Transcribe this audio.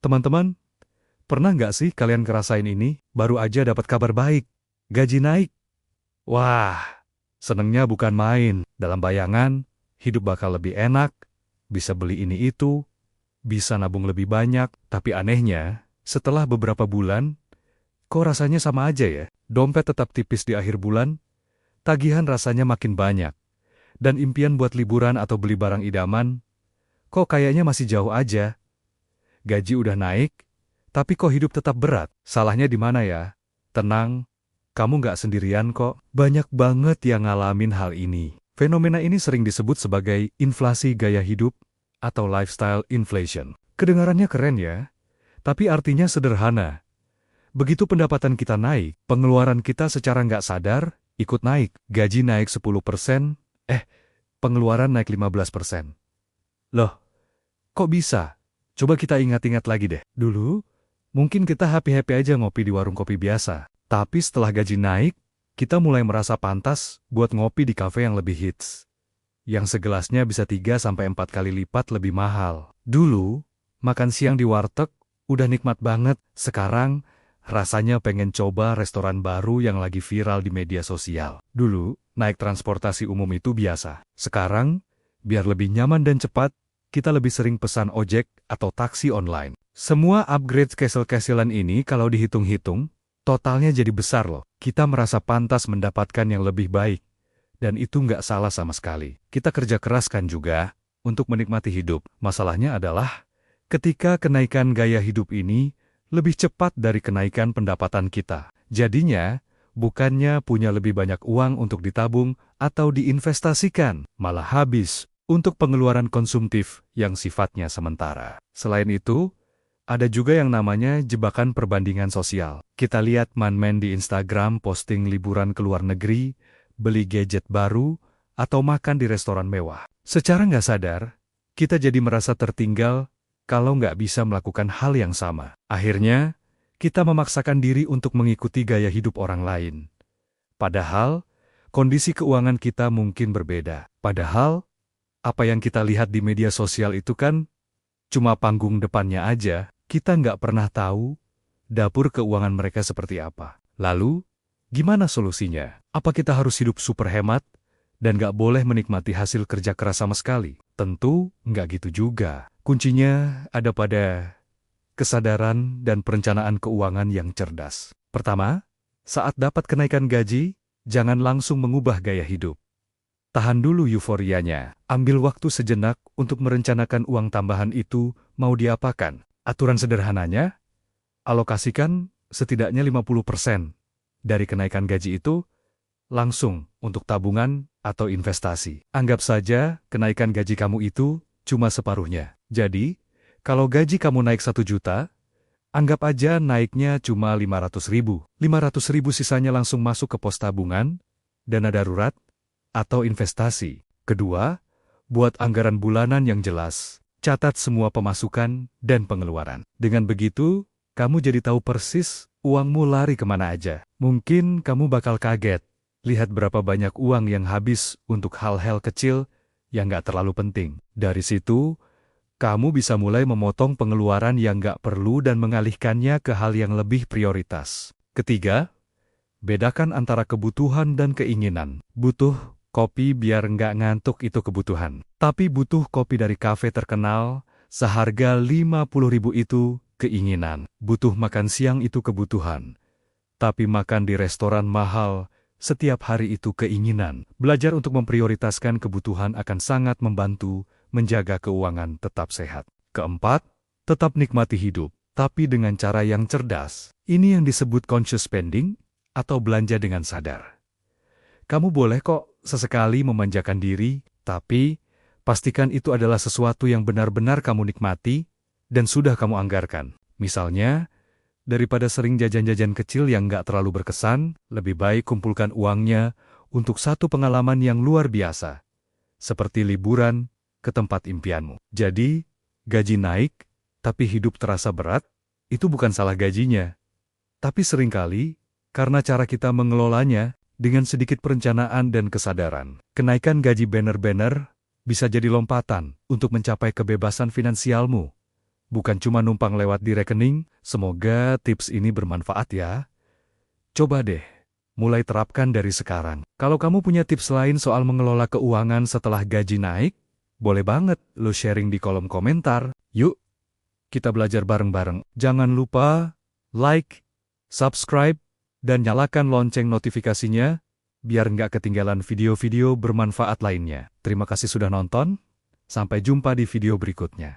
Teman-teman, pernah nggak sih kalian ngerasain ini? Baru aja dapat kabar baik, gaji naik. Wah, senengnya bukan main. Dalam bayangan, hidup bakal lebih enak, bisa beli ini itu, bisa nabung lebih banyak. Tapi anehnya, setelah beberapa bulan, kok rasanya sama aja ya? Dompet tetap tipis di akhir bulan, tagihan rasanya makin banyak, dan impian buat liburan atau beli barang idaman, kok kayaknya masih jauh aja. Gaji udah naik, tapi kok hidup tetap berat? Salahnya di mana ya? Tenang, kamu nggak sendirian kok. Banyak banget yang ngalamin hal ini. Fenomena ini sering disebut sebagai inflasi gaya hidup atau lifestyle inflation. Kedengarannya keren ya, tapi artinya sederhana. Begitu pendapatan kita naik, pengeluaran kita secara nggak sadar ikut naik. Gaji naik 10%, pengeluaran naik 15%. Loh, kok bisa? Coba kita ingat-ingat lagi deh. Dulu, mungkin kita happy-happy aja ngopi di warung kopi biasa. Tapi setelah gaji naik, kita mulai merasa pantas buat ngopi di kafe yang lebih hits. Yang segelasnya bisa 3-4 kali lipat lebih mahal. Dulu, makan siang di warteg udah nikmat banget. Sekarang, rasanya pengen coba restoran baru yang lagi viral di media sosial. Dulu, naik transportasi umum itu biasa. Sekarang, biar lebih nyaman dan cepat, kita lebih sering pesan ojek atau taksi online. Semua upgrade kesel-keselan ini kalau dihitung-hitung, totalnya jadi besar loh. Kita merasa pantas mendapatkan yang lebih baik. Dan itu nggak salah sama sekali. Kita kerja keras kan juga untuk menikmati hidup. Masalahnya adalah, ketika kenaikan gaya hidup ini lebih cepat dari kenaikan pendapatan kita. Jadinya, bukannya punya lebih banyak uang untuk ditabung atau diinvestasikan, malah habis untuk pengeluaran konsumtif yang sifatnya sementara. Selain itu, ada juga yang namanya jebakan perbandingan sosial. Kita lihat man-man di Instagram posting liburan ke luar negeri, beli gadget baru, atau makan di restoran mewah. Secara nggak sadar, kita jadi merasa tertinggal kalau nggak bisa melakukan hal yang sama. Akhirnya, kita memaksakan diri untuk mengikuti gaya hidup orang lain. Padahal, kondisi keuangan kita mungkin berbeda. Padahal, apa yang kita lihat di media sosial itu kan cuma panggung depannya aja. Kita nggak pernah tahu dapur keuangan mereka seperti apa. Lalu, gimana solusinya? Apa kita harus hidup super hemat dan nggak boleh menikmati hasil kerja keras sama sekali? Tentu nggak gitu juga. Kuncinya ada pada kesadaran dan perencanaan keuangan yang cerdas. Pertama, saat dapat kenaikan gaji, jangan langsung mengubah gaya hidup. Tahan dulu euforianya. Ambil waktu sejenak untuk merencanakan uang tambahan itu mau diapakan. Aturan sederhananya, alokasikan setidaknya 50% dari kenaikan gaji itu langsung untuk tabungan atau investasi. Anggap saja kenaikan gaji kamu itu cuma separuhnya. Jadi, kalau gaji kamu naik 1 juta, anggap aja naiknya cuma 500.000. 500.000 sisanya langsung masuk ke pos tabungan, dana darurat, atau investasi. Kedua, buat anggaran bulanan yang jelas. Catat semua pemasukan dan pengeluaran. Dengan begitu, kamu jadi tahu persis uangmu lari kemana aja. Mungkin kamu bakal kaget lihat berapa banyak uang yang habis untuk hal-hal kecil yang nggak terlalu penting. Dari situ, kamu bisa mulai memotong pengeluaran yang nggak perlu dan mengalihkannya ke hal yang lebih prioritas. Ketiga, bedakan antara kebutuhan dan keinginan. Butuh kopi biar nggak ngantuk itu kebutuhan. Tapi butuh kopi dari kafe terkenal, seharga 50.000 itu keinginan. Butuh makan siang itu kebutuhan. Tapi makan di restoran mahal setiap hari itu keinginan. Belajar untuk memprioritaskan kebutuhan akan sangat membantu menjaga keuangan tetap sehat. Keempat, tetap nikmati hidup, tapi dengan cara yang cerdas. Ini yang disebut conscious spending atau belanja dengan sadar. Kamu boleh kok sesekali memanjakan diri, tapi pastikan itu adalah sesuatu yang benar-benar kamu nikmati dan sudah kamu anggarkan. Misalnya, daripada sering jajan-jajan kecil yang nggak terlalu berkesan, lebih baik kumpulkan uangnya untuk satu pengalaman yang luar biasa, seperti liburan ke tempat impianmu. Jadi, gaji naik, tapi hidup terasa berat, itu bukan salah gajinya. Tapi seringkali, karena cara kita mengelolanya, dengan sedikit perencanaan dan kesadaran. Kenaikan gaji bener-bener bisa jadi lompatan untuk mencapai kebebasan finansialmu bukan cuma numpang lewat di rekening. Semoga tips ini bermanfaat ya. Coba deh, mulai terapkan dari sekarang. Kalau kamu punya tips lain soal mengelola keuangan setelah gaji naik, boleh banget lo sharing di kolom komentar. Yuk, kita belajar bareng-bareng. Jangan lupa like, subscribe, dan nyalakan lonceng notifikasinya, biar nggak ketinggalan video-video bermanfaat lainnya. Terima kasih sudah nonton, sampai jumpa di video berikutnya.